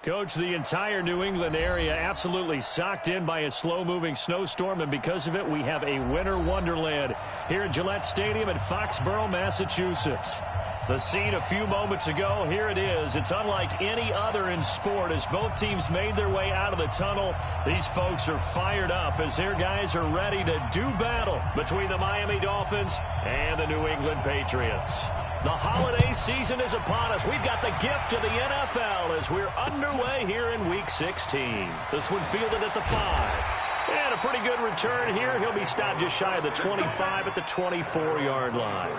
Coach, the entire New England area absolutely socked in by a slow-moving snowstorm, and because of it, we have a winter wonderland here at Gillette Stadium in Foxborough, Massachusetts. The scene a few moments ago, here it is. It's unlike any other in sport as both teams made their way out of the tunnel. These folks are fired up as their guys are ready to do battle between the Miami Dolphins and the New England Patriots. The holiday season is upon us. We've got the gift of the NFL as we're underway here in Week 16. This one fielded at the 5. And a pretty good return here. He'll be stopped just shy of the 25 at the 24-yard line.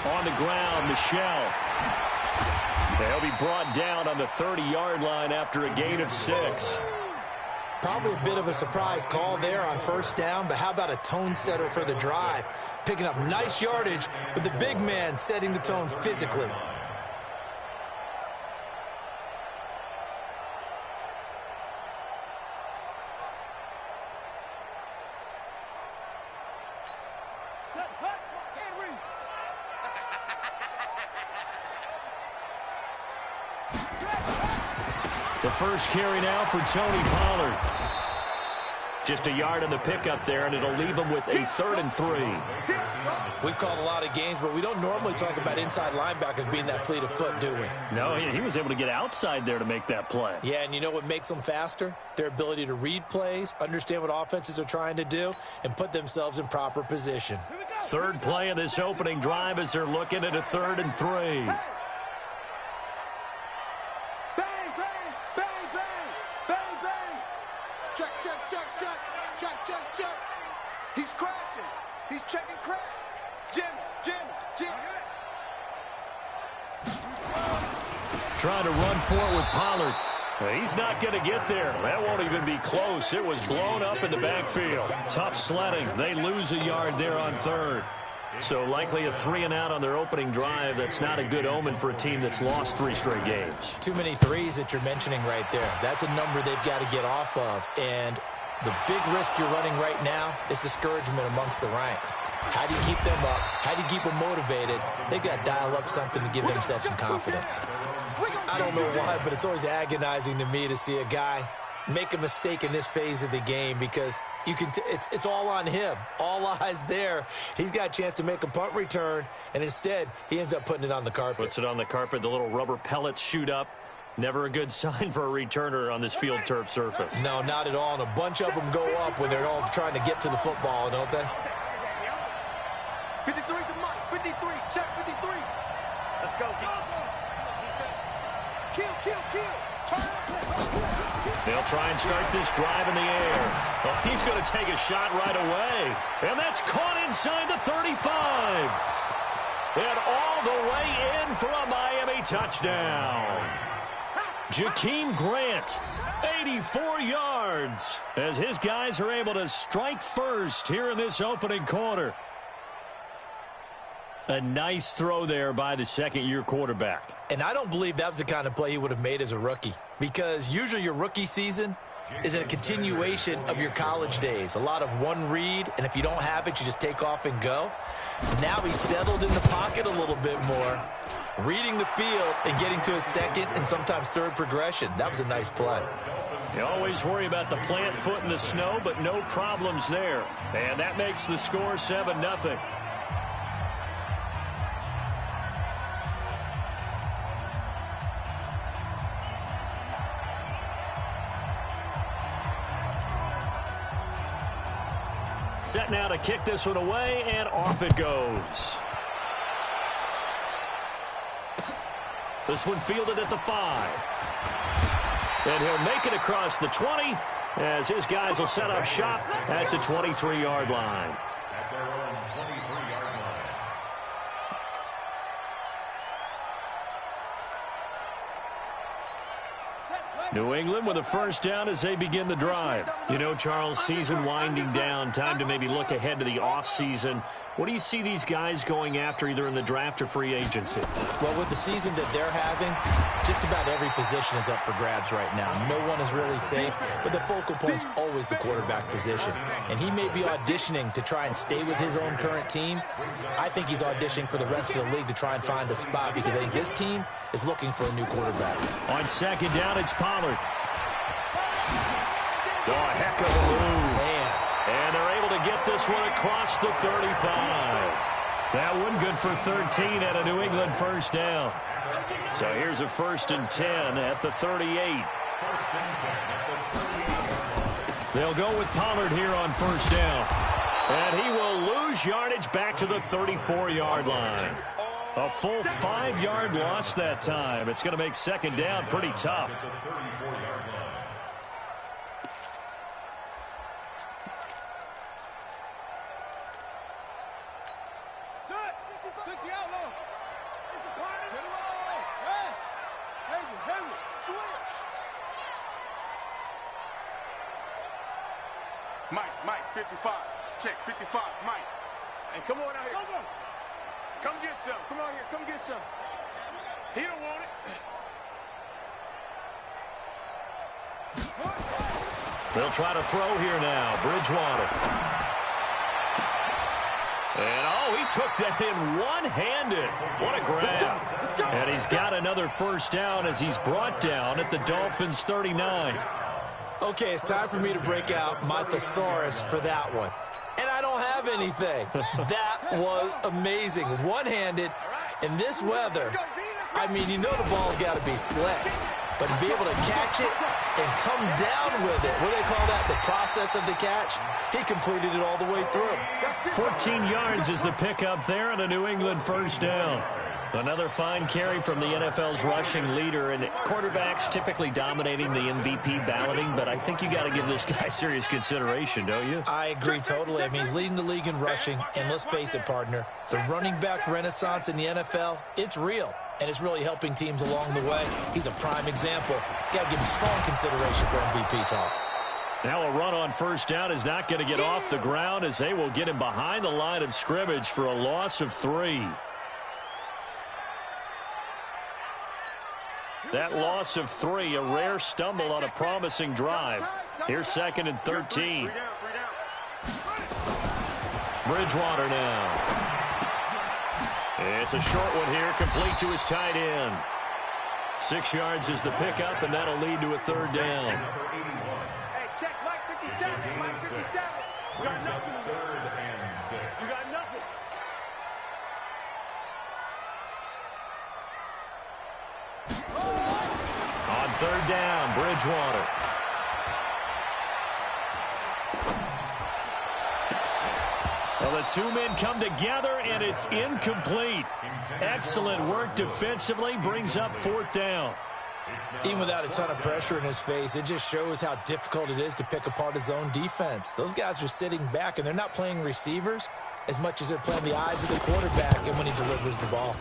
On the ground, Michelle. They'll be brought down on the 30-yard line after a gain of 6. Probably a bit of a surprise call there on first down, but how about a tone setter for the drive? Picking up nice yardage with the big man setting the tone physically. The first carry now for Tony Pollard. Just a yard on the pickup there, and it'll leave him with a 3rd and 3. We've called a lot of games, but we don't normally talk about inside linebackers being that fleet of foot, do we? No, he was able to get outside there to make that play. Yeah, and you know what makes them faster? Their ability to read plays, understand what offenses are trying to do, and put themselves in proper position. Third play of this opening drive as they're looking at a 3rd and 3. He's crashing. He's checking crack. Jim. Trying to run for it with Pollard. He's not going to get there. That won't even be close. It was blown up in the backfield. Tough sledding. They lose a yard there on 3rd. So likely a 3-and-out on their opening drive. That's not a good omen for a team that's lost 3 straight games. Too many threes that you're mentioning right there. That's a number they've got to get off of. And the big risk you're running right now is discouragement amongst the ranks. How do you keep them up? How do you keep them motivated? They've got to dial up something to give themselves some confidence. I don't know why, but it's always agonizing to me to see a guy make a mistake in this phase of the game because you can. It's all on him. All eyes there. He's got a chance to make a punt return, and instead he ends up putting it on the carpet. Puts it on the carpet. The little rubber pellets shoot up. Never a good sign for a returner on this field turf surface. No, not at all. And a bunch of them go up when they're all trying to get to the football, don't they? 53 to Mike. 53. Check 53. Let's go. Kill. Turn. They'll try and start this drive in the air. Well, he's going to take a shot right away. And that's caught inside the 35. And all the way in for a Miami touchdown. Jakeem Grant, 84 yards, as his guys are able to strike first here in this opening quarter. A nice throw there by the second-year quarterback. And I don't believe that was the kind of play he would have made as a rookie, because usually your rookie season is a continuation of your college days. A lot of one read, and if you don't have it, you just take off and go. Now he's settled in the pocket a little bit more, reading the field and getting to a second and sometimes third progression. That was a nice play. You always worry about the plant foot in the snow, but no problems there. And that makes the score 7-0. Set now to kick this one away, and off it goes. This one fielded at the 5. And he'll make it across the 20 as his guys will set up shop at the 23-yard line. At their own 23-yard line. New England with a first down as they begin the drive. You know, Charles, season winding down, time to maybe look ahead to the offseason. What do you see these guys going after either in the draft or free agency? Well, with the season that they're having, just about every position is up for grabs right now. No one is really safe, but the focal point's always the quarterback position. And he may be auditioning to try and stay with his own current team. I think he's auditioning for the rest of the league to try and find a spot because I think this team is looking for a new quarterback. On second down, it's Pollard. Oh, a heck of a move. Man. And they're able to get this one across the 35. That one good for 13 at a New England first down. So here's a 1st and 10 at the 38. They'll go with Pollard here on first down. And he will lose yardage back to the 34-yard line. A full 5-yard loss that time. It's going to make second down pretty tough. Mike, 55. Check, 55, Mike. And come on out here. Go. Come get some. Come on here. Come get some. He don't want it. They'll try to throw here now. Bridgewater. And, oh, he took that in one-handed. What a grab. And he's got another first down as he's brought down at the Dolphins' 39. Okay, it's time for me to break out my thesaurus for that one. And I don't have anything. That was amazing. One-handed in this weather. I mean, you know the ball's got to be slick. But to be able to catch it and come down with it, what do they call that, the process of the catch? He completed it all the way through. 14 yards is the pickup there and a New England first down. Another fine carry from the NFL's rushing leader, and quarterbacks typically dominating the MVP balloting, but I think you got to give this guy serious consideration, don't you? I agree totally. I mean, he's leading the league in rushing, and let's face it, partner, the running back renaissance in the NFL, it's real, and it's really helping teams along the way. He's a prime example. Got to give him strong consideration for MVP talk. Now a run on first down is not going to get off the ground as they will get him behind the line of scrimmage for a loss of 3. That loss of 3, a rare stumble on a promising drive. Here's 2nd and 13. Bridgewater now. It's a short one here, complete to his tight end. 6 yards is the pickup, and that'll lead to a 3rd down. Hey, check Mike 57. Mike 57. You got nothing. 3rd and 6. You got nothing. On 3rd down, Bridgewater. Well, the two men come together, and it's incomplete. Excellent work defensively, brings up 4th down. Even without a ton of pressure in his face, it just shows how difficult it is to pick apart his own defense. Those guys are sitting back, and they're not playing receivers as much as they're playing the eyes of the quarterback and when he delivers the ball.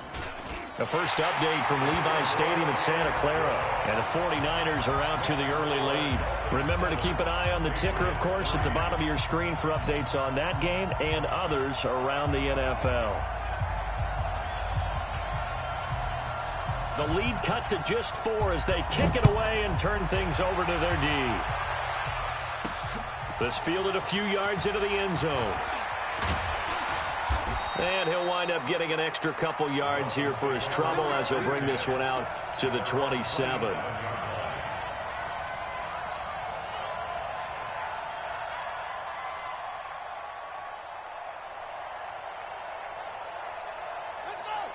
The first update from Levi Stadium in Santa Clara. And the 49ers are out to the early lead. Remember to keep an eye on the ticker, of course, at the bottom of your screen for updates on that game and others around the NFL. The lead cut to just 4 as they kick it away and turn things over to their D. This fielded a few yards into the end zone. And he'll wind up getting an extra couple yards here for his trouble as he'll bring this one out to the 27.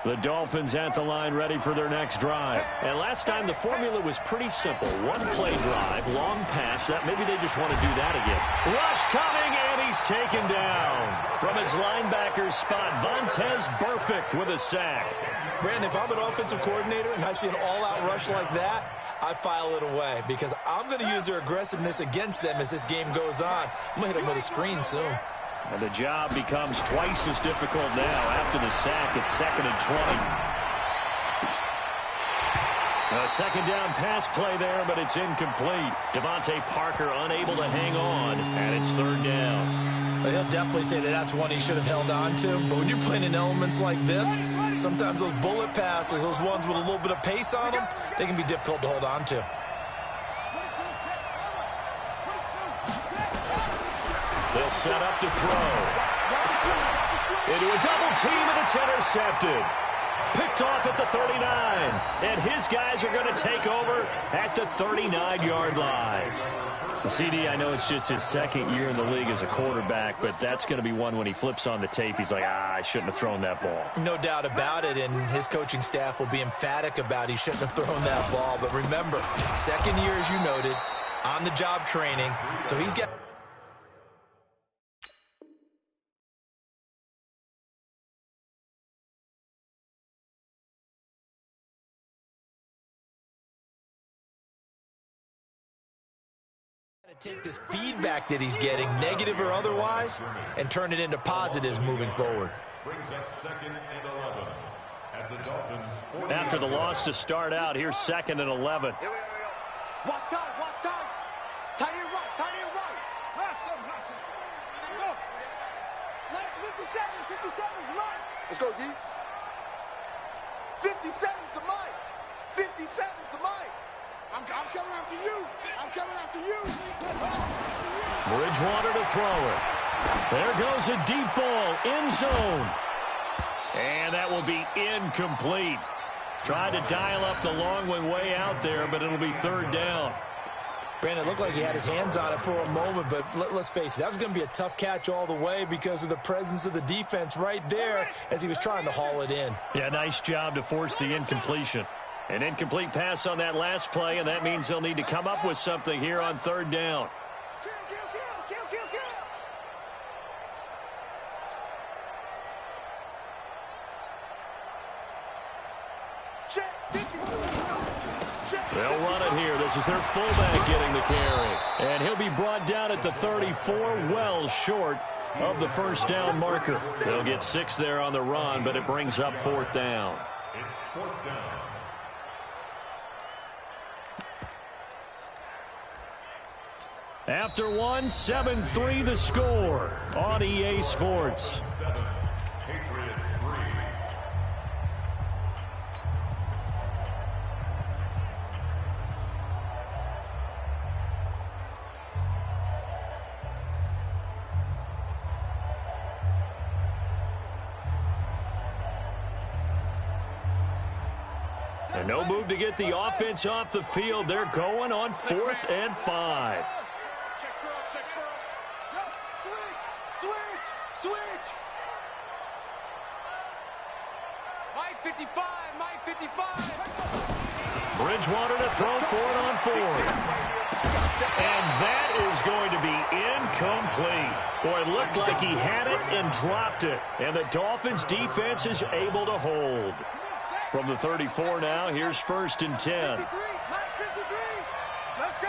The Dolphins at the line ready for their next drive. And last time the formula was pretty simple. One play drive, long pass. That maybe they just want to do that again. Rush coming, and he's taken down. From his linebacker spot, Vontaze Burfict with a sack. Brandon, if I'm an offensive coordinator and I see an all-out rush like that, I file it away because I'm going to use their aggressiveness against them as this game goes on. I'm going to hit them with a screen soon. And the job becomes twice as difficult now. After the sack, it's 2nd and 20. A second down pass play there, but it's incomplete. Devontae Parker unable to hang on, and it's third down. He'll definitely say that that's one he should have held on to. But when you're playing in elements like this, sometimes those bullet passes, those ones with a little bit of pace on them, they can be difficult to hold on to. They'll set up to throw. Into a double team, and it's intercepted. Picked off at the 39. And his guys are going to take over at the 39-yard line. CD, I know it's just his second year in the league as a quarterback, but that's going to be one when he flips on the tape. He's like, I shouldn't have thrown that ball. No doubt about it, and his coaching staff will be emphatic about he shouldn't have thrown that ball. But remember, second year, as you noted, on-the-job training, so he's got... take this feedback that he's getting, negative or otherwise, and turn it into positives moving forward. Brings up 2nd and 11 at the Dolphins. After the loss to start out, here's 2nd and 11. Here we go. Watch time, watch time. Tight end right, tight end right. Hustle. Go. Last 57's right. Let's go, D. 57's the mic. 57's the mic. I'm coming after you. I'm coming after you. Bridgewater to throw it. There goes a deep ball, end zone. And that will be incomplete. Tried to dial up the long one way out there, but it'll be third down. Brandon, it looked like he had his hands on it for a moment, but let's face it, that was going to be a tough catch all the way because of the presence of the defense right there as he was trying to haul it in. Yeah, nice job to force the incompletion. An incomplete pass on that last play, and that means they'll need to come up with something here on third down. Kill. They'll run it here. This is their fullback getting the carry. And he'll be brought down at the 34, well short of the first down marker. They'll get 6 there on the run, but it brings up 4th down. It's 4th down. After one, 7-3 the score on EA Sports. 7, Patriots 3. And no move to get the offense off the field. They're going on 4th and 5. Check girls. Yo, switch. Mike 55. Bridgewater to throw for it on 4th. And that is going to be incomplete. Boy, it looked like he had it and dropped it. And the Dolphins defense is able to hold. From the 34 now, here's 1st and 10. Let's go.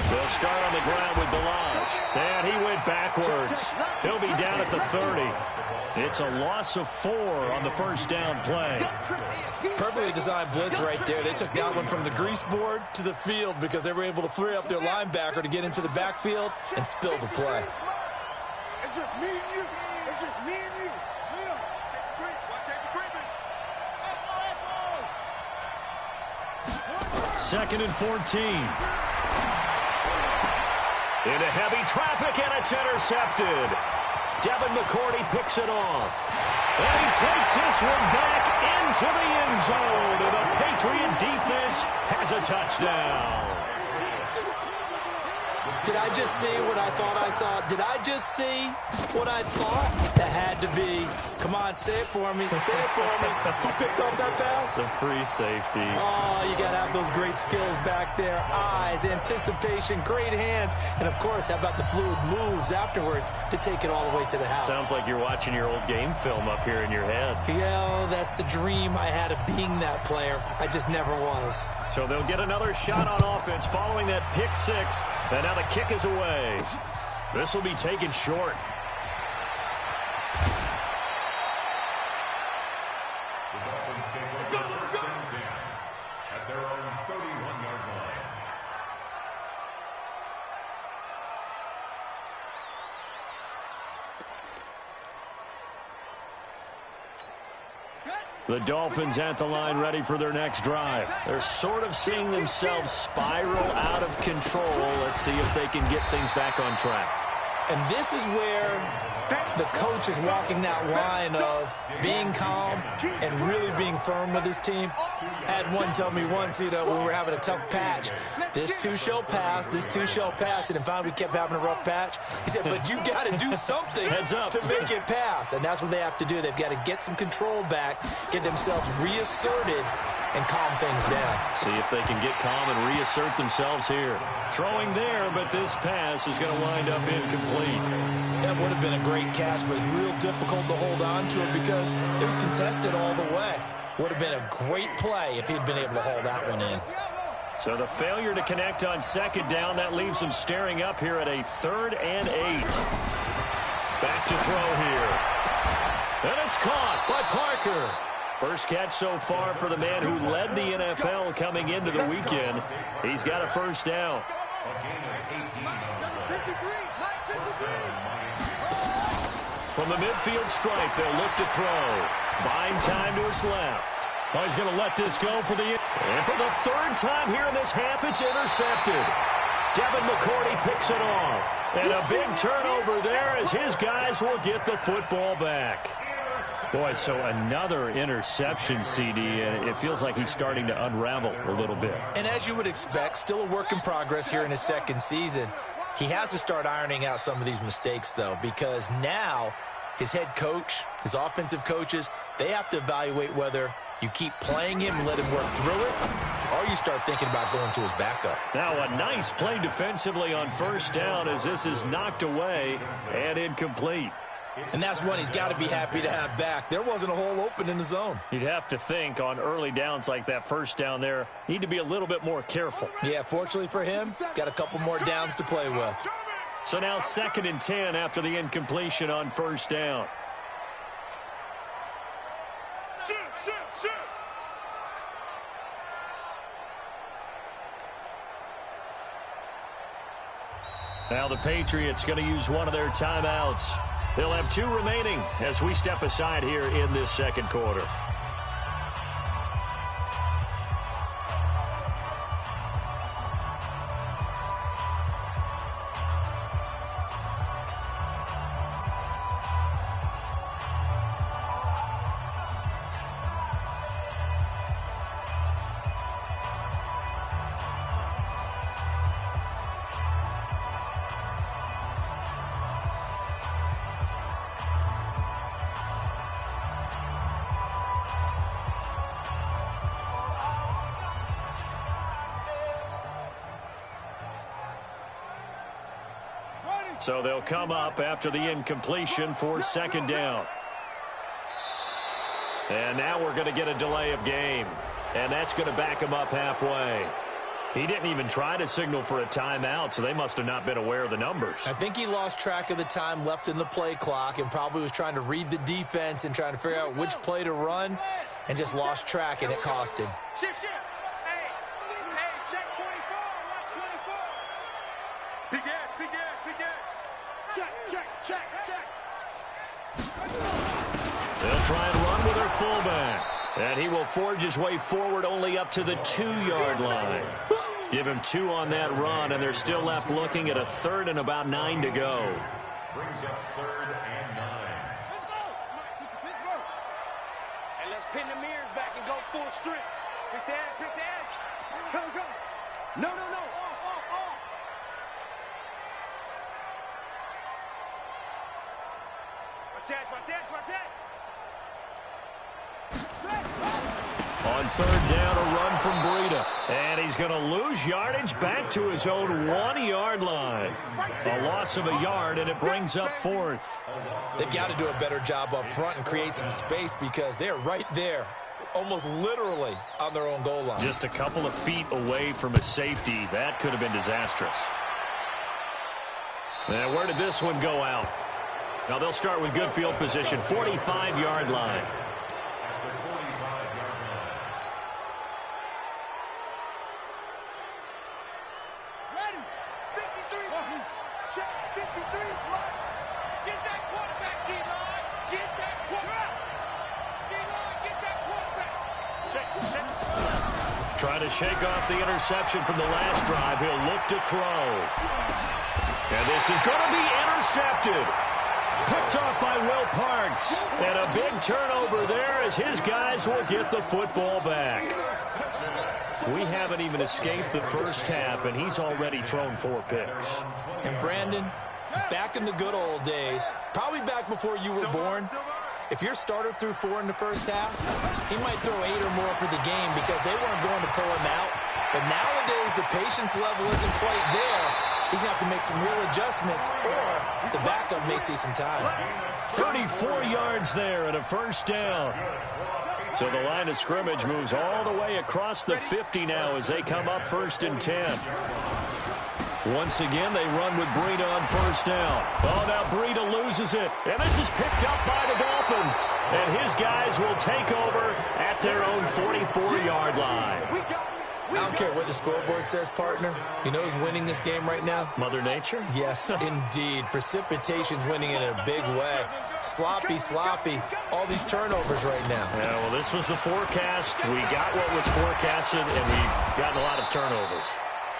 They'll start on the ground with Balazs. And he went backwards. He'll be down at the 30. It's a loss of 4 on the first down play. Perfectly designed blitz right there. They took that one from the grease board to the field because they were able to free up their linebacker to get into the backfield and spill the play. It's just me and you. Second and 14. Into heavy traffic, and it's intercepted. Devin McCourty picks it off. And he takes this one back into the end zone. And the Patriot defense has a touchdown. Did I just see what I thought I saw? Did I just see what I thought? That had to be. Come on, say it for me. Say it for me. Who picked up that pass? The free safety. Oh, you got to have those great skills back there. Eyes, anticipation, great hands. And, of course, how about the fluid moves afterwards to take it all the way to the house? Sounds like you're watching your old game film up here in your head. Yeah, that's the dream I had of being that player. I just never was. So they'll get another shot on offense following that pick 6. And now the kick is away. This will be taken short. The Dolphins at the line ready for their next drive. They're sort of seeing themselves spiral out of control. Let's see if they can get things back on track. And this is where the coach is walking that line of being calm and really being firm with his team. I had one tell me once, we were having a tough patch. This too shall pass, this too shall pass. And finally we kept having a rough patch. He said, but you got to do something to make it pass. And that's what they have to do. They've got to get some control back, get themselves reasserted, and calm things down. See if they can get calm and reassert themselves here. Throwing there, but this pass is going to wind up incomplete. That would have been a great catch, but it's real difficult to hold on to it because it was contested all the way. Would have been a great play if he'd been able to hold that one in. So the failure to connect on second down, that leaves them staring up here at a 3rd and 8. Back to throw here. And it's caught by Parker. First catch so far for the man who led the NFL coming into the weekend. He's got a first down. From the midfield stripe, they'll look to throw. Buying time to his left. Oh, he's going to let this go for the... And for the 3rd time here in this half, it's intercepted. Devin McCourty picks it off. And a big turnover there as his guys will get the football back. Boy, so another interception, CD, and it feels like he's starting to unravel a little bit. And as you would expect, still a work in progress here in his second season. He has to start ironing out some of these mistakes, though, because now his head coach, his offensive coaches, they have to evaluate whether you keep playing him and let him work through it, or you start thinking about going to his backup. Now a nice play defensively on first down as this is knocked away and incomplete. And that's one he's got to be happy to have back. There wasn't a hole open in the zone. You'd have to think on early downs like that first down there, need to be a little bit more careful. Yeah, fortunately for him, got a couple more downs to play with. So now 2nd and 10 after the incompletion on first down. Now the Patriots going to use one of their timeouts. They'll have 2 remaining as we step aside here in this second quarter. So they'll come up after the incompletion for 2nd down. And now we're going to get a delay of game. And that's going to back him up halfway. He didn't even try to signal for a timeout, so they must have not been aware of the numbers. I think he lost track of the time left in the play clock and probably was trying to read the defense and trying to figure out which play to run and just lost track, and it cost him. Shift. Hey, check 24. Watch 24. Big edge. Check. They'll try and run with their fullback. And he will forge his way forward only up to the 2-yard line. Give him 2 on that run, and they're still left looking at a 3rd and about 9 to go. Brings up 3rd and 9. Let's go. Pittsburgh. And let's pin the mirrors back and go full strength. Pick the edge. Go. No. Off. Watch that. On 3rd down, a run from Breida. And he's going to lose yardage back to his own 1-yard line. A loss of a yard, and it brings up 4th. They've got to do a better job up front and create some space because they're right there, almost literally on their own goal line. Just a couple of feet away from a safety. That could have been disastrous. And where did this one go out? Now they'll start with good field position, 45-yard line. Ready. 53. Check 53. Right. Get that quarterback, D-line. Get that quarterback. D-line, get that Trying to shake off the interception from the last drive. He'll look to throw. And this is going to be intercepted. Picked off by Will Parks. And a big turnover there as his guys will get the football back. We haven't even escaped the first half, and he's already thrown 4 picks. And Brandon, back in the good old days, probably back before you were born, if your starter threw 4 in the first half, he might throw 8 or more for the game because they weren't going to pull him out. But nowadays, the patience level isn't quite there. He's going to have to make some real adjustments, or the backup may see some time. 34 yards there and a first down. So the line of scrimmage moves all the way across the 50 now as they come up 1st and 10. Once again, they run with Breida on first down. Oh, now Breida loses it. And this is picked up by the Dolphins. And his guys will take over at their own 44-yard line. I don't care what the scoreboard says, partner. You know who's winning this game right now? Mother Nature? Yes, indeed. Precipitation's winning in a big way. Sloppy. All these turnovers right now. Yeah, well, this was the forecast. We got what was forecasted, and we've gotten a lot of turnovers.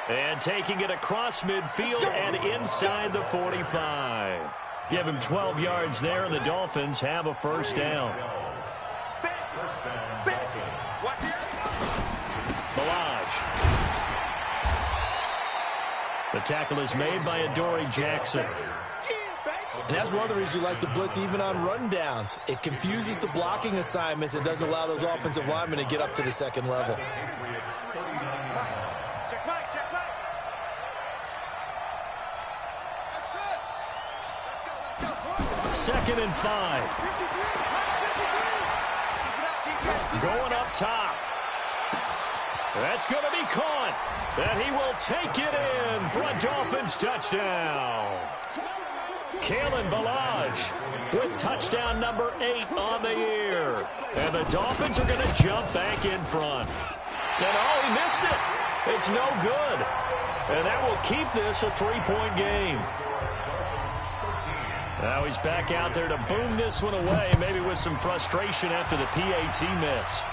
And taking it across midfield and inside the 45. Give him 12 yards there, and the Dolphins have a first down. The tackle is made by Adoree Jackson. And that's one of the reasons you like to blitz even on rundowns. It confuses the blocking assignments. It doesn't allow those offensive linemen to get up to the second level. Second and 5. Going up top. That's going to be caught. And he will take it in for a Dolphins touchdown. Kalen Ballage with touchdown number 8 on the year. And the Dolphins are going to jump back in front. And oh, he missed it. It's no good. And that will keep this a 3-point game. Now he's back out there to boom this one away, maybe with some frustration after the PAT miss.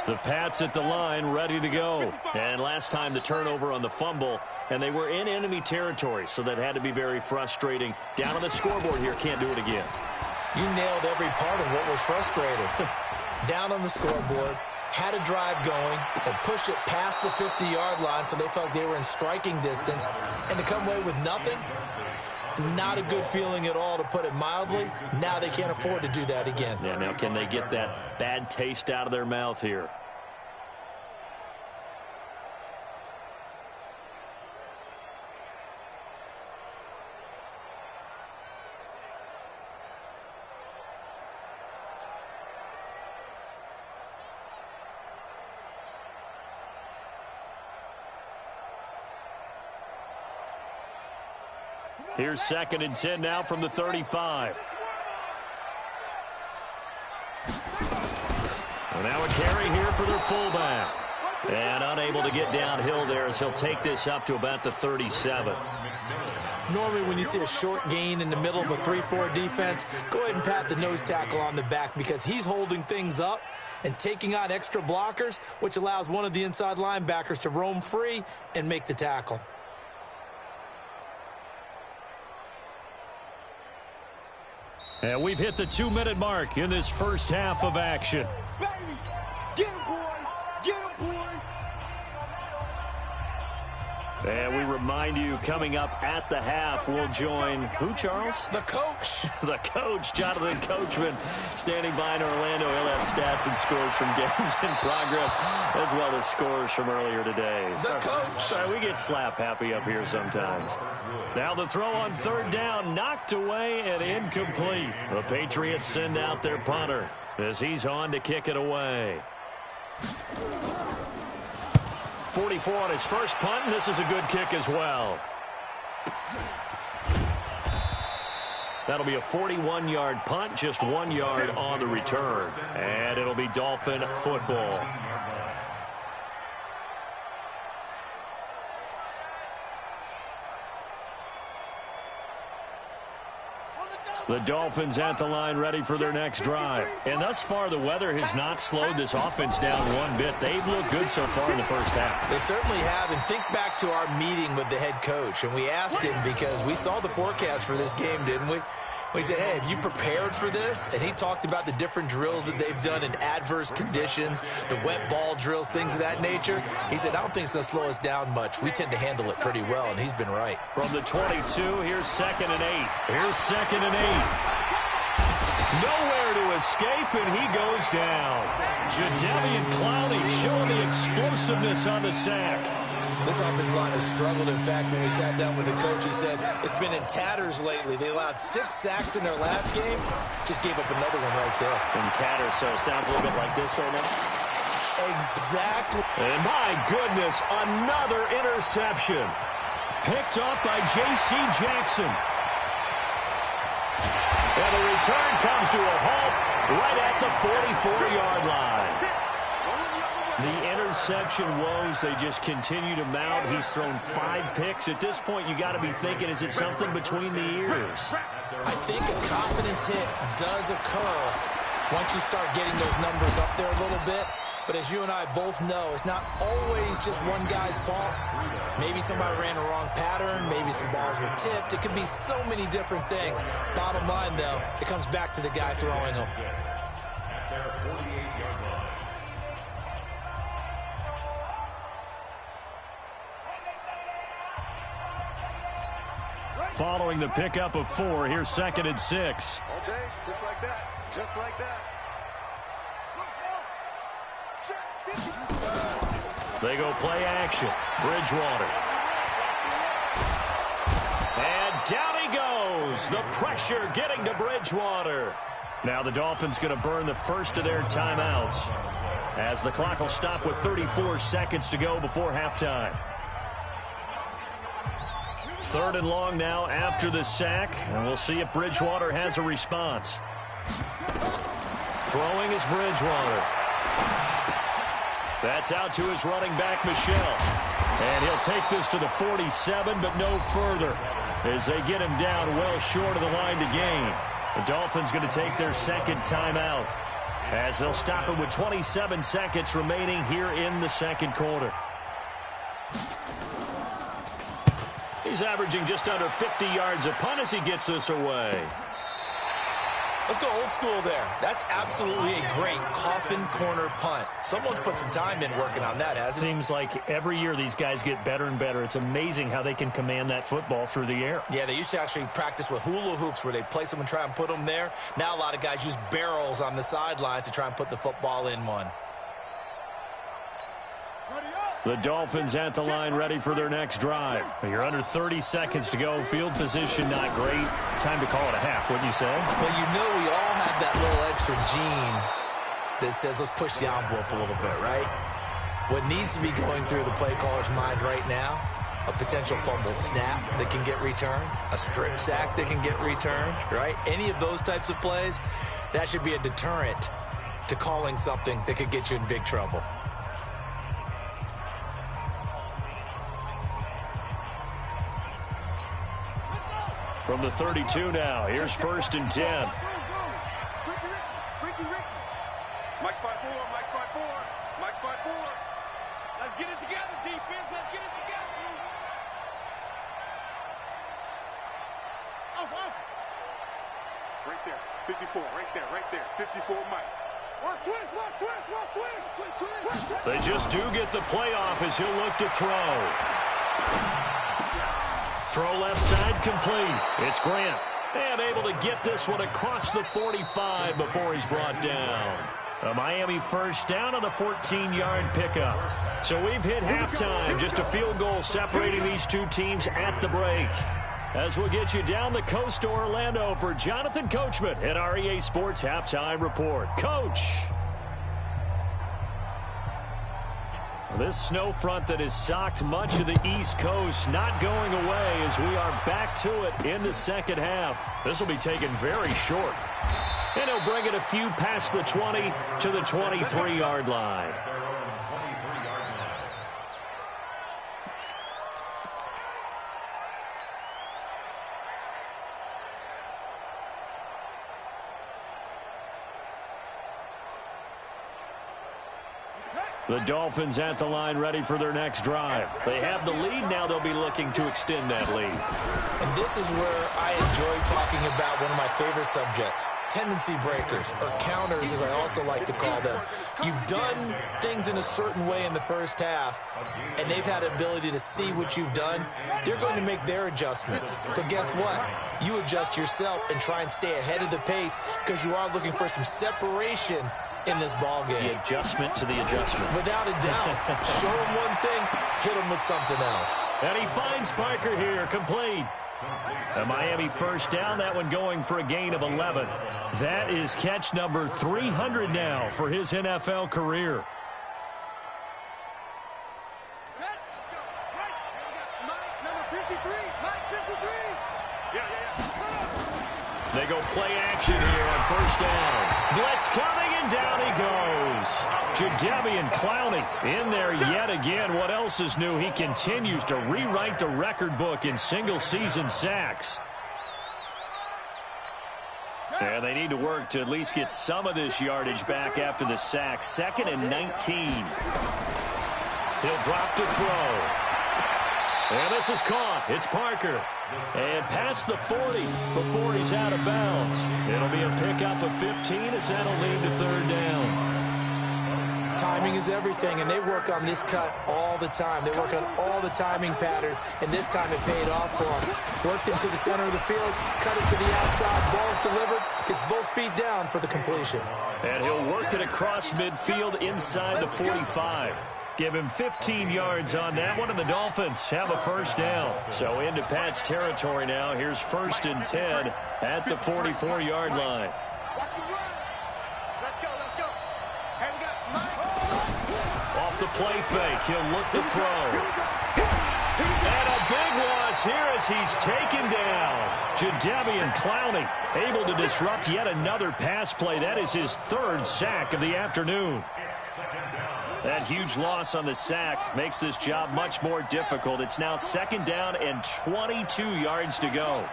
The Pats at the line, ready to go. And last time the turnover on the fumble, and they were in enemy territory, so that had to be very frustrating. Down on the scoreboard here, can't do it again. You nailed every part of what was frustrating. Down on the scoreboard, had a drive going, and pushed it past the 50-yard line so they felt like they were in striking distance. And to come away with nothing, not a good feeling at all, to put it mildly. Now they can't afford to do that again. Yeah, now can they get that bad taste out of their mouth here? Here's 2nd and 10 now from the 35. And now a carry here for their fullback. And unable to get downhill there as he'll take this up to about the 37. Normally when you see a short gain in the middle of a 3-4 defense, go ahead and pat the nose tackle on the back because he's holding things up and taking on extra blockers, which allows one of the inside linebackers to roam free and make the tackle. And we've hit the 2-minute mark in this first half of action. Baby, get him, boy. Get him, boy. And we remind you, coming up at the half, we'll join who, Charles? The coach. The coach, Jonathan Coachman, standing by in Orlando. He'll have stats and scores from games in progress, as well as scores from earlier today. The coach. Sorry, we get slap happy up here sometimes. Now the throw on 3rd down, knocked away and incomplete. The Patriots send out their punter as he's on to kick it away. 44 on his first punt, and this is a good kick as well. That'll be a 41-yard punt, just 1 yard on the return. And it'll be Dolphin football. The Dolphins at the line ready for their next drive. And thus far, the weather has not slowed this offense down one bit. They've looked good so far in the first half. They certainly have. And think back to our meeting with the head coach. And we asked him because we saw the forecast for this game, didn't we? We said, hey, have you prepared for this? And he talked about the different drills that they've done in adverse conditions, the wet ball drills, things of that nature. He said, I don't think it's going to slow us down much. We tend to handle it pretty well, and he's been right. From the 22, here's 2nd and 8. Here's 2nd and 8. Nowhere to escape, and he goes down. Jadeveon Clowney showing the explosiveness on the sack. This offensive line has struggled. In fact, when we sat down with the coach, he said it's been in tatters lately. They allowed 6 sacks in their last game. Just gave up another one right there. In tatters, so it sounds a little bit like this right now. Exactly. And my goodness, another interception. Picked up by J.C. Jackson. And the return comes to a halt right at the 44-yard line. The interception woes, they just continue to mount. He's thrown 5 picks. At this point, you got to be thinking, is it something between the ears? I think a confidence hit does occur once you start getting those numbers up there a little bit. But as you and I both know, it's not always just one guy's fault. Maybe somebody ran a wrong pattern. Maybe some balls were tipped. It could be so many different things. Bottom line, though, it comes back to the guy throwing them. Following the pickup of 4, here's 2nd and 6. All day, just like that. Just like that. They go play action. Bridgewater. And down he goes. The pressure getting to Bridgewater. Now the Dolphins going to burn the first of their timeouts as the clock will stop with 34 seconds to go before halftime. 3rd and long now after the sack, and we'll see if Bridgewater has a response. Throwing is Bridgewater. That's out to his running back, Michel. And he'll take this to the 47, but no further, as they get him down well short of the line to gain. The Dolphins going to take their 2nd timeout, as they'll stop it with 27 seconds remaining here in the 2nd quarter. He's averaging just under 50 yards a punt as he gets this away. Let's go old school there. That's absolutely a great coffin corner punt. Someone's put some time in working on that, hasn't it? Seems like every year these guys get better and better. It's amazing how they can command that football through the air. Yeah, they used to actually practice with hula hoops where they place them and try and put them there. Now a lot of guys use barrels on the sidelines to try and put the football in one. The Dolphins at the line ready for their next drive. You're under 30 seconds to go. Field position not great. Time to call it a half, wouldn't you say? Well, you know we all have that little extra gene that says let's push the envelope a little bit, right? What needs to be going through the play caller's mind right now, a potential fumbled snap that can get returned, a strip sack that can get returned, right? Any of those types of plays, that should be a deterrent to calling something that could get you in big trouble. From the 32 now, here's 1st and 10. Mike 5-4, Mike 5-4, Mike 5-4. Let's get it together, defense. Let's get it together. Off. Right there, 54, right there, 54, Mike. Watch twist. They just do get the playoff as he'll look to throw. Throw left side complete. It's Grant. And able to get this one across the 45 before he's brought down. A Miami first down on the 14-yard pickup. So we've hit halftime. Just a field goal separating these two teams at the break. As we'll get you down the coast to Orlando for Jonathan Coachman at our EA Sports Halftime Report. Coach. This snow front that has socked much of the East Coast not going away as we are back to it in the 2nd half. This will be taken very short. And he'll bring it a few past the 20 to the 23-yard line. The Dolphins at the line ready for their next drive. They have the lead. Now they'll be looking to extend that lead. And this is where I enjoy talking about one of my favorite subjects, tendency breakers, or counters as I also like to call them. You've done things in a certain way in the first half, and they've had the ability to see what you've done. They're going to make their adjustments. So guess what? You adjust yourself and try and stay ahead of the pace because you are looking for some separation in this ball game. The adjustment to the adjustment. Without a doubt. Show him one thing, hit him with something else. And he finds Parker here, complete. The Miami first down, that one going for a gain of 11. That is catch number 300 now for his NFL career. They go play action here on first down. Blitz coming, and down he goes. Jadeveon Clowney in there yet again. What else is new? He continues to rewrite the record book in single-season sacks. And they need to work to at least get some of this yardage back after the sack. 2nd and 19. He'll drop to throw. And this is caught. It's Parker. And past the 40 before he's out of bounds. It'll be a pickup of 15 as that'll lead to third down. Timing is everything, and they work on this cut all the time. They work on all the timing patterns, and this time it paid off for him. Worked him to the center of the field, cut it to the outside, ball's delivered, gets both feet down for the completion. And he'll work it across midfield inside the 45. Give him 15 yards on that one, and the Dolphins have a first down. So into Pat's territory now. Here's 1st and 10 at the 44-yard line. Let's go. And we got Off the play fake, he'll look to throw. And a big loss here as he's taken down. Jadeveon Clowney able to disrupt yet another pass play. That is his 3rd sack of the afternoon. That huge loss on the sack makes this job much more difficult. It's now 2nd down and 22 yards to go.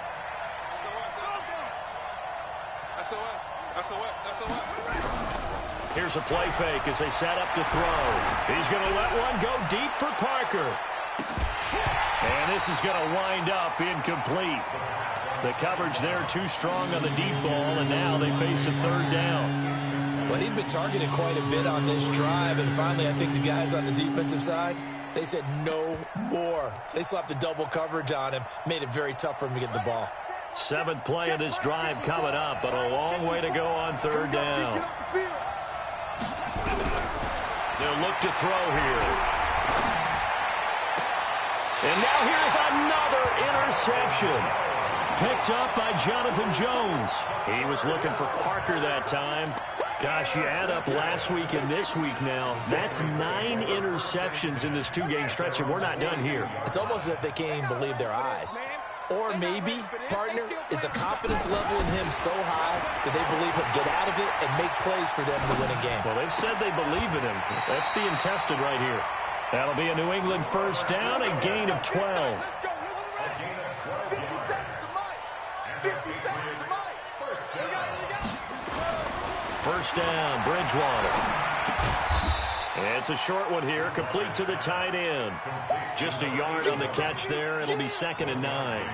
Here's a play fake as they set up to throw. He's going to let one go deep for Parker. And this is going to wind up incomplete. The coverage there too strong on the deep ball, and now they face a 3rd down. Well, he'd been targeted quite a bit on this drive, and finally I think the guys on the defensive side, they said no more. They slapped the double coverage on him, made it very tough for him to get the ball. 7th play of this drive coming up, but a long way to go on 3rd down. They'll look to throw here. And now here's another interception. Picked up by Jonathan Jones. He was looking for Parker that time. Gosh, you add up last week and this week now. That's 9 interceptions in this 2-game stretch, and we're not done here. It's almost as if they can't even believe their eyes. Or maybe, partner, is the confidence level in him so high that they believe he'll get out of it and make plays for them to win a game. Well, they've said they believe in him. That's being tested right here. That'll be a New England first down, a gain of 12. First down, Bridgewater. It's a short one here, complete to the tight end. Just a yard on the catch there. It'll be 2nd and 9.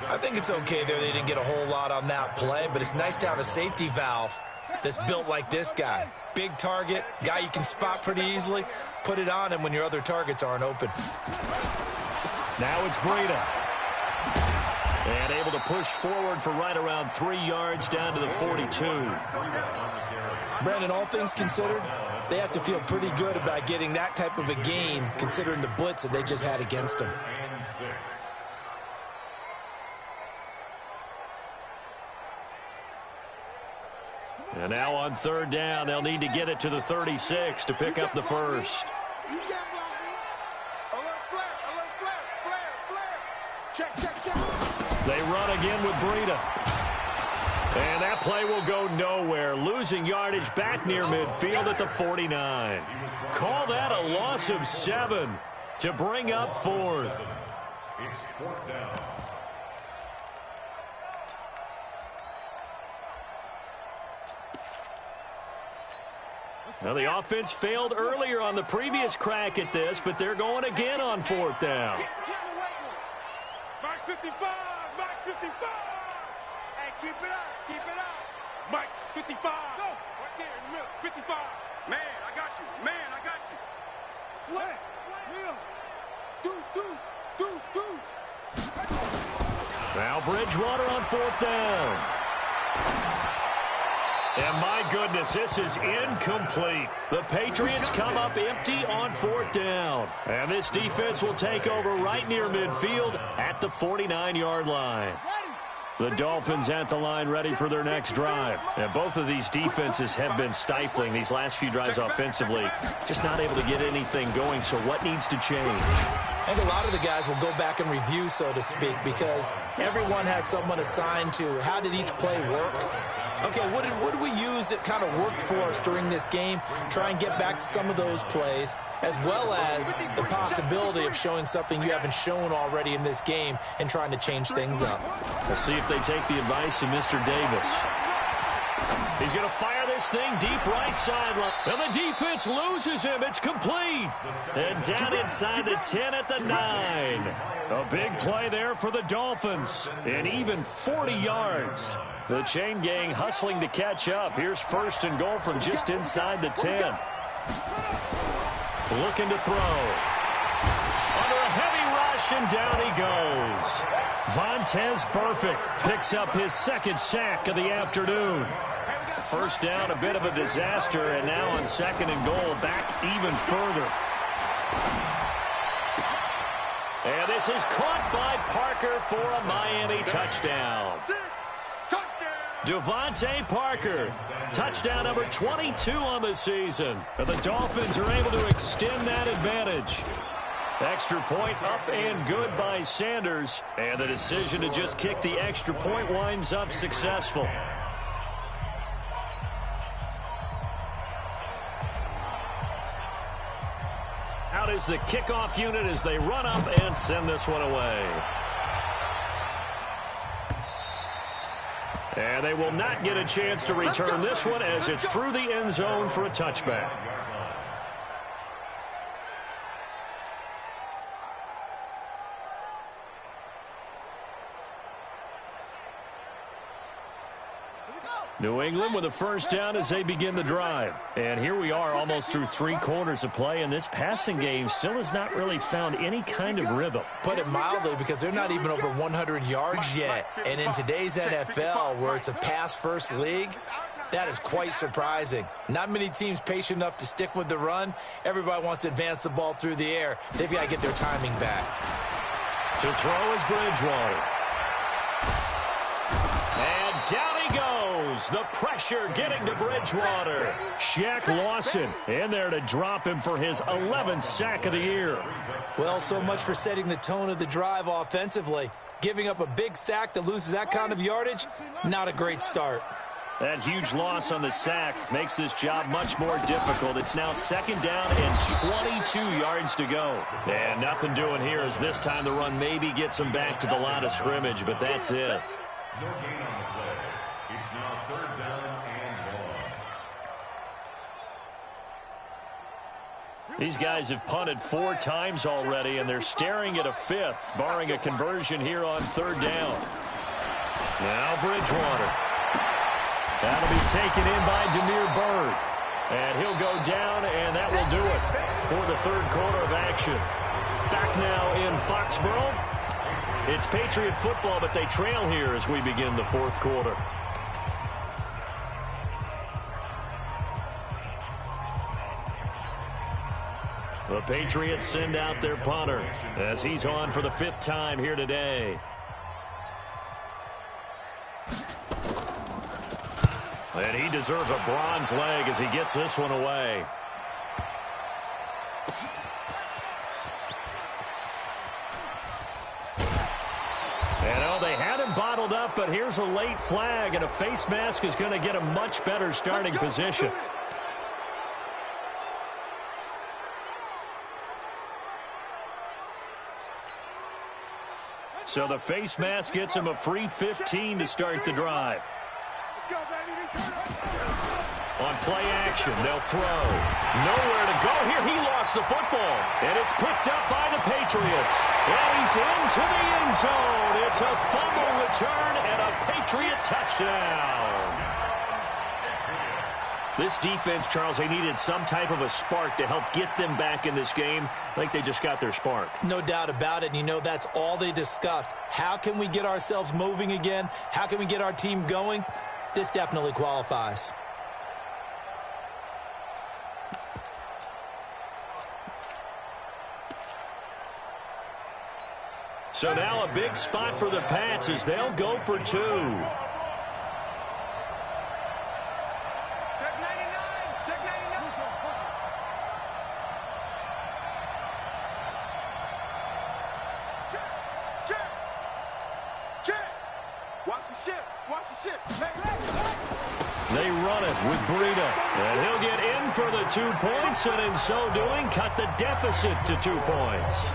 I think it's okay there. They didn't get a whole lot on that play, but it's nice to have a safety valve that's built like this guy. Big target, guy you can spot pretty easily. Put it on him when your other targets aren't open. Now it's Breida. And able to push forward for right around 3 yards down to the 42. Brandon, all things considered, they have to feel pretty good about getting that type of a gain considering the blitz that they just had against them. And now on 3rd down, they'll need to get it to the 36 to pick up the first. You can't block me. Alert flare. Check. They run again with Breida. And that play will go nowhere. Losing yardage back near midfield at the 49. Call that a loss of 7 to bring up 4th. It's 4th down. Well, the offense failed earlier on the previous crack at this, but they're going again on fourth down. Get in the weight room. Mike 55, Mike 55. Hey, keep it up, keep it up. Mike 55. Go. Right there in the middle, 55. Man, I got you. Man, I got you. Slam. Real. Deuce, deuce, deuce, deuce. Now Bridgewater on fourth down. And my goodness, this is incomplete. The Patriots come up empty on fourth down. And this defense will take over right near midfield at the 49-yard line. The Dolphins at the line ready for their next drive. And both of these defenses have been stifling these last few drives offensively. Just not able to get anything going, so what needs to change? And a lot of the guys will go back and review, so to speak, because everyone has someone assigned to how did each play work. Okay, what did we use that kind of worked for us during this game? Try and get back to some of those plays, as well as the possibility of showing something you haven't shown already in this game and trying to change things up. We'll see if they take the advice of Mr. Davis. He's going to fire this thing deep right sideline. And the defense loses him. It's complete. And down inside the 10 at the 9. A big play there for the Dolphins. And even 40 yards. The chain gang hustling to catch up. Here's first and goal from just inside the 10. Looking to throw. Under a heavy rush, and down he goes. Vontaze Burfict picks up his second sack of the afternoon. First down, a bit of a disaster, and now on second and goal, back even further. And this is caught by Parker for a Miami touchdown. Devontae Parker, touchdown number 22 on the season. And the Dolphins are able to extend that advantage. Extra point up and good by Sanders. And the decision to just kick the extra point winds up successful. Out is the kickoff unit as they run up and send this one away. And they will not get a chance to return this one as it's through the end zone for a touchback. New England with a first down as they begin the drive. And here we are almost through 3 quarters of play, and this passing game still has not really found any kind of rhythm. Put it mildly, because they're not even over 100 yards yet. And in today's NFL, where it's a pass-first league, that is quite surprising. Not many teams patient enough to stick with the run. Everybody wants to advance the ball through the air. They've got to get their timing back. To throw is Bridgewater. And down he goes. The pressure getting to Bridgewater. Shaq Lawson in there to drop him for his 11th sack of the year. Well, so much for setting the tone of the drive offensively. Giving up a big sack that loses that kind of yardage, not a great start. That huge loss on the sack makes this job much more difficult. It's now second down and 22 yards to go. And nothing doing here as this time the run maybe gets them back to the line of scrimmage, but that's it. No gain on the play. It's now third down and 1. These guys have punted 4 times already, and they're staring at a 5th, barring a conversion here on third down. Now Bridgewater. That'll be taken in by Damiere Byrd. And he'll go down, and that will do it for the third quarter of action. Back now in Foxborough. It's Patriot football, but they trail here as we begin the fourth quarter. The Patriots send out their punter as he's on for the 5th time here today. And he deserves a bronze leg as he gets this one away. And oh, they had him bottled up, but here's a late flag, and a face mask is going to get a much better starting position. So the face mask gets him a free 15 to start the drive. Let's go, baby. On play action, they'll throw. Nowhere to go here. He lost the football. And it's picked up by the Patriots. And he's into the end zone. It's a fumble return and a Patriot touchdown. This defense, Charles, they needed some type of a spark to help get them back in this game. I think they just got their spark. No doubt about it. And you know, that's all they discussed. How can we get ourselves moving again? How can we get our team going? This definitely qualifies. So now a big spot for the Pats as they'll go for 2. Check 99. Check 99. Check. Check. Watch the ship. Watch the ship. They run it with Breida. And he'll get in for the 2 points, and in so doing, cut the deficit to 2 points.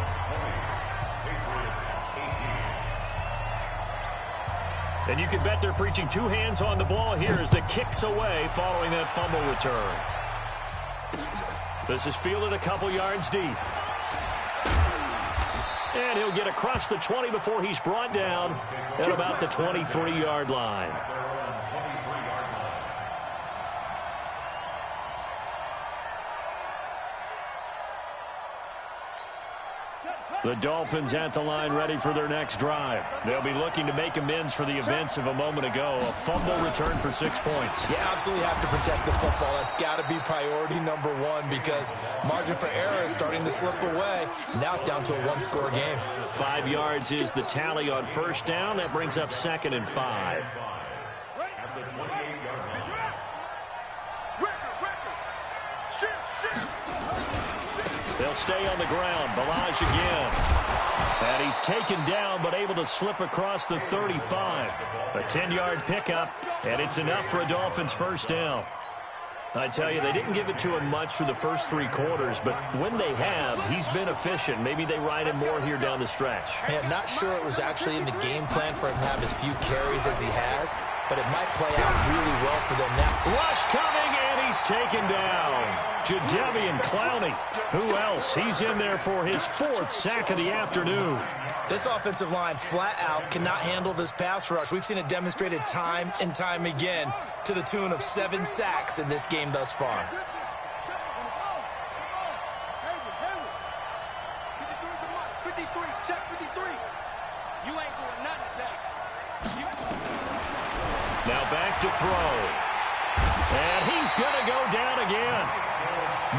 And you can bet they're preaching 2 hands on the ball here as the kick's away following that fumble return. This is fielded a couple yards deep. And he'll get across the 20 before he's brought down at about the 23-yard line. The Dolphins at the line ready for their next drive. They'll be looking to make amends for the events of a moment ago. A fumble return for 6 points. You absolutely have to protect the football. That's got to be priority number 1 because margin for error is starting to slip away. Now it's down to a 1-score game. 5 yards is the tally on first down. That brings up 2nd and 5. They'll stay on the ground. Balaj again. And he's taken down, but able to slip across the 35. A 10-yard pickup, and it's enough for a Dolphins first down. I tell you, they didn't give it to him much through the first 3 quarters, but when they have, he's been efficient. Maybe they ride him more here down the stretch. Yeah, not sure it was actually in the game plan for him to have as few carries as he has, but it might play out really well for them now. Rush coming, and he's taken down. Jadeveon Clowney. Who else? He's in there for his 4th sack of the afternoon. This offensive line flat out cannot handle this pass rush. We've seen it demonstrated time and time again to the tune of 7 sacks in this game thus far. Now back to throw. And he's going to go down again.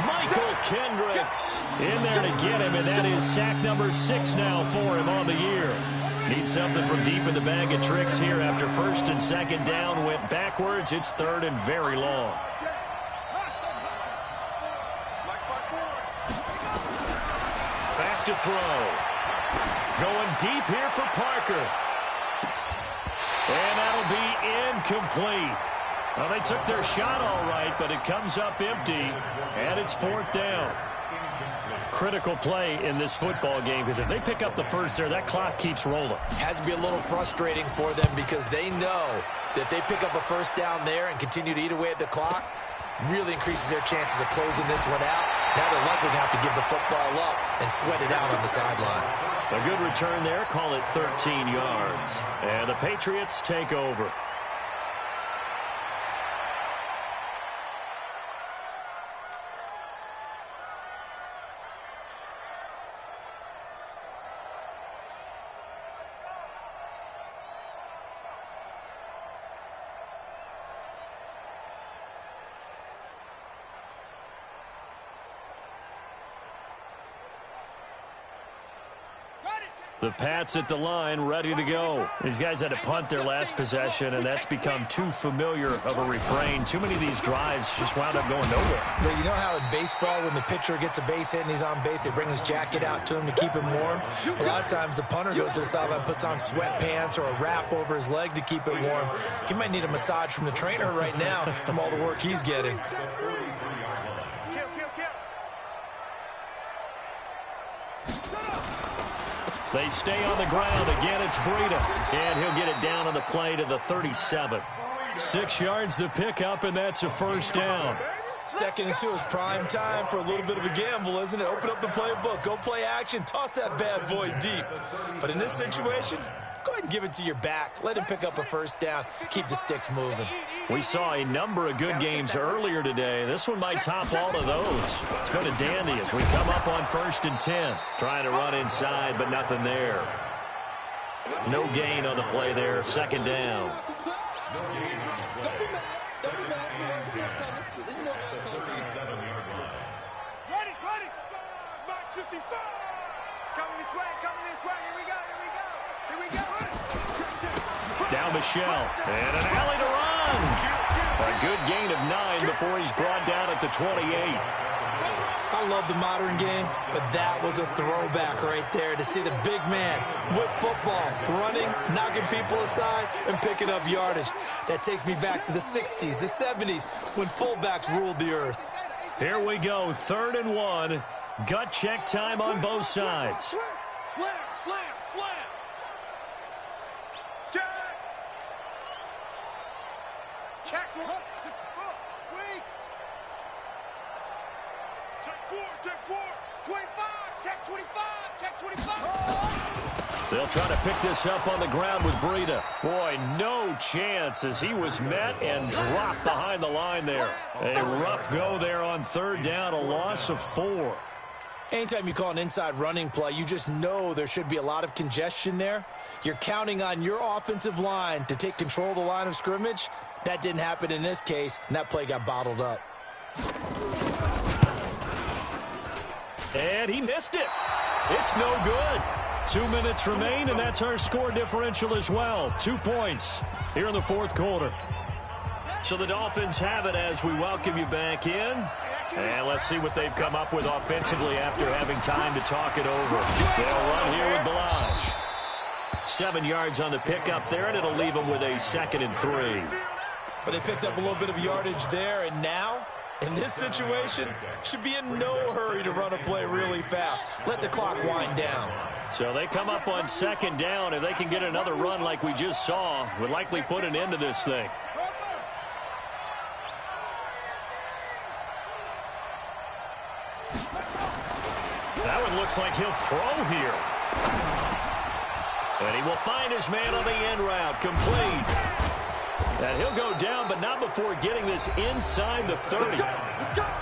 Michael Kendricks in there to get him, and that is sack number 6 now for him on the year. Needs something from deep in the bag of tricks here after 1st and 2nd down went backwards. It's 3rd and very long. Back to throw. Going deep here for Parker. And that'll be incomplete. Well, they took their shot all right, but it comes up empty, and it's 4th down. Critical play in this football game, because if they pick up the first there, that clock keeps rolling. Has to be a little frustrating for them because they know that if they pick up a first down there and continue to eat away at the clock, really increases their chances of closing this one out. Now they're likely going to have to give the football up and sweat it out on the sideline. A good return there, call it 13 yards. And the Patriots take over. The Pats at the line, ready to go. These guys had to punt their last possession, and that's become too familiar of a refrain. Too many of these drives just wound up going nowhere. But you know how in baseball, when the pitcher gets a base hit and he's on base, they bring his jacket out to him to keep him warm? A lot of times the punter goes to the sideline, puts on sweatpants or a wrap over his leg to keep it warm. He might need a massage from the trainer right now from all the work he's getting. They stay on the ground. Again, it's Breida. And he'll get it down on the play to the 37. 6 yards the pickup, and that's a first down. 2nd and 2 is prime time for a little bit of a gamble, isn't it? Open up the playbook, go play action, toss that bad boy deep. But in this situation, go ahead and give it to your back. Let him pick up a first down. Keep the sticks moving. We saw a number of good games earlier today. This one might top all of those. It's been a dandy as we come up on 1st and 10. Trying to run inside, but nothing there. No gain on the play there. 2nd down. Ready. Mark 55. Coming this way. Here we go. Now Michelle. And an alley to run. A good gain of 9 before he's brought down at the 28. I love the modern game, but that was a throwback right there to see the big man with football, running, knocking people aside, and picking up yardage. That takes me back to the 60s, the 70s, when fullbacks ruled the earth. Here we go, 3rd and 1. Gut check time on both sides. Slam. Check. Check 4. 25. Check 25. They'll try to pick this up on the ground with Breida. Boy, no chance as he was met and dropped behind the line there. A rough go there on 3rd down, a loss of 4. Anytime you call an inside running play, you just know there should be a lot of congestion there. You're counting on your offensive line to take control of the line of scrimmage. That didn't happen in this case, and that play got bottled up. And he missed it. It's no good. 2 minutes remain, and that's our score differential as well. 2 points here in the 4th quarter. So the Dolphins have it as we welcome you back in. And let's see what they've come up with offensively after having time to talk it over. They'll run here with Balaj. 7 yards on the pickup there, and it'll leave them with a 2nd and 3. But they picked up a little bit of yardage there, and now, in this situation, should be in no hurry to run a play really fast. Let the clock wind down. So they come up on 2nd down. If they can get another run like we just saw, would likely put an end to this thing. That one looks like he'll throw here. And he will find his man on the end route. Complete. And he'll go down, but not before getting this inside the 30.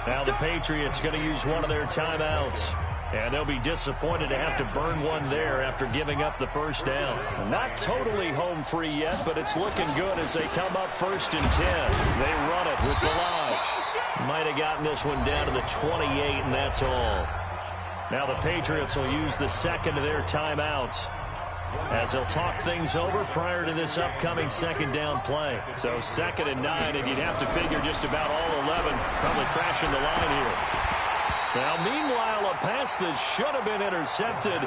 Now the Patriots going to use one of their timeouts. And they'll be disappointed to have to burn one there after giving up the 1st down. Not totally home free yet, but it's looking good as they come up 1st and 10. They run it with Balaj. Might have gotten this one down to the 28, and that's all. Now the Patriots will use the 2nd of their timeouts as they'll talk things over prior to this upcoming 2nd down play. So 2nd and 9, and you'd have to figure just about all 11 probably crashing the line here. Now, meanwhile, a pass that should have been intercepted,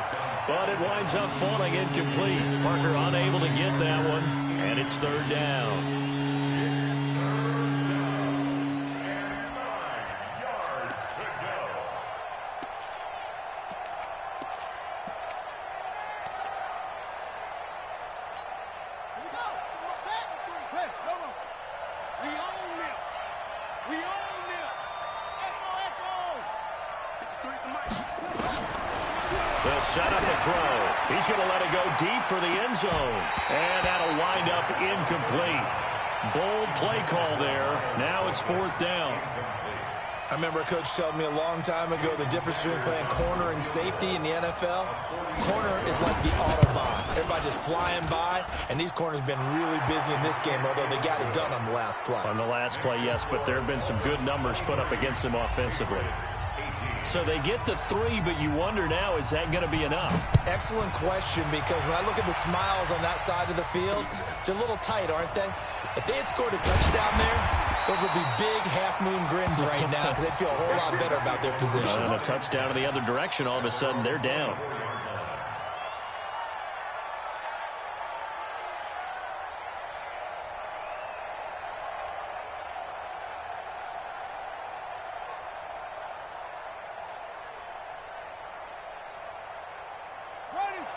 but it winds up falling incomplete. Parker unable to get that one, and it's 3rd down. They'll set up a throw. He's going to let it go deep for the end zone. And that'll wind up incomplete. Bold play call there. Now it's 4th down. I remember a coach telling me a long time ago the difference between playing corner and safety in the NFL. Corner is like the Autobahn. Everybody just flying by, and these corners have been really busy in this game, although they got it done on the last play. On the last play, yes, but there have been some good numbers put up against them offensively. So they get the 3, but you wonder now, is that going to be enough? Excellent question, because when I look at the smiles on that side of the field, they're a little tight, aren't they? If they had scored a touchdown there, those would be big half-moon grins right now because they'd feel a whole lot better about their position. And a touchdown in the other direction, all of a sudden they're down.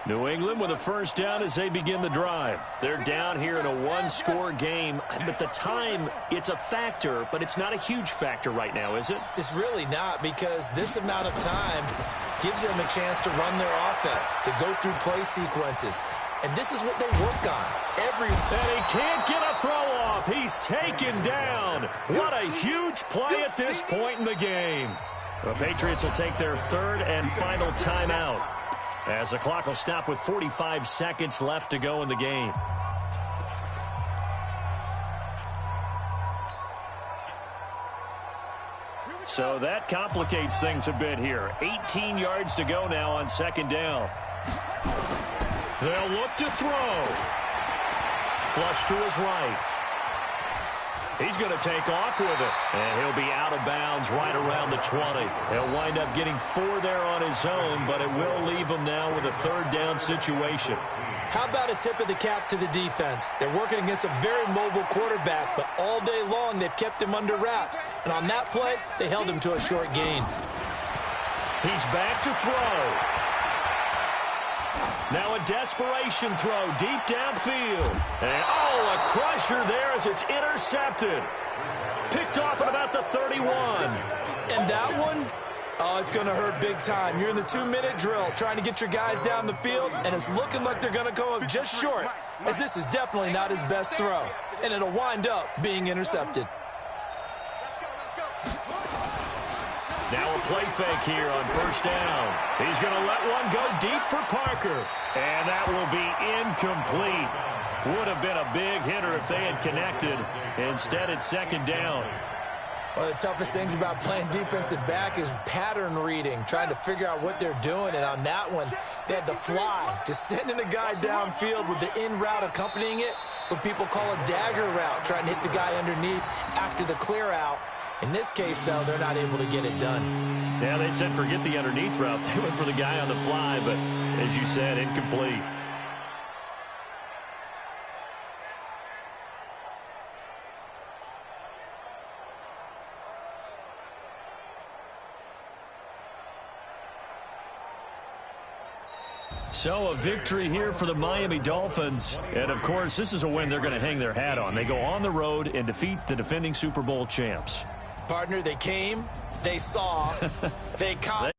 New England with a first down as they begin the drive. They're down here in a one-score game, but the time, it's a factor, but it's not a huge factor right now, is it? It's really not, because this amount of time gives them a chance to run their offense, to go through play sequences. And this is what they work on. And he can't get a throw off. He's taken down. What a huge play at this point in the game. The Patriots will take their third and final timeout, as the clock will stop with 45 seconds left to go in the game. So that complicates things a bit here. 18 yards to go now on second down. They'll look to throw. Flush to his right. He's going to take off with it, and he'll be out of bounds right around the 20. He'll wind up getting 4 there on his own, but it will leave him now with a third down situation. How about a tip of the cap to the defense? They're working against a very mobile quarterback, but all day long they've kept him under wraps. And on that play, they held him to a short gain. He's back to throw. Now a desperation throw deep downfield. And, a crusher there as it's intercepted. Picked off at about the 31. And that one, it's going to hurt big time. You're in the 2-minute drill trying to get your guys down the field, and it's looking like they're going to come up just short, as this is definitely not his best throw. And it'll wind up being intercepted. Now a play fake here on first down. He's going to let one go deep for Parker. And that will be incomplete. Would have been a big hitter if they had connected. Instead, it's second down. One of the toughest things about playing defensive back is pattern reading, trying to figure out what they're doing. And on that one, they had the fly, just sending a guy downfield with the in route accompanying it, what people call a dagger route, trying to hit the guy underneath after the clear out. In this case, though, they're not able to get it done. Yeah, they said forget the underneath route. They went for the guy on the fly, but as you said, incomplete. So a victory here for the Miami Dolphins. And, of course, this is a win they're going to hang their hat on. They go on the road and defeat the defending Super Bowl champs. Partner, they came, they saw, they caught.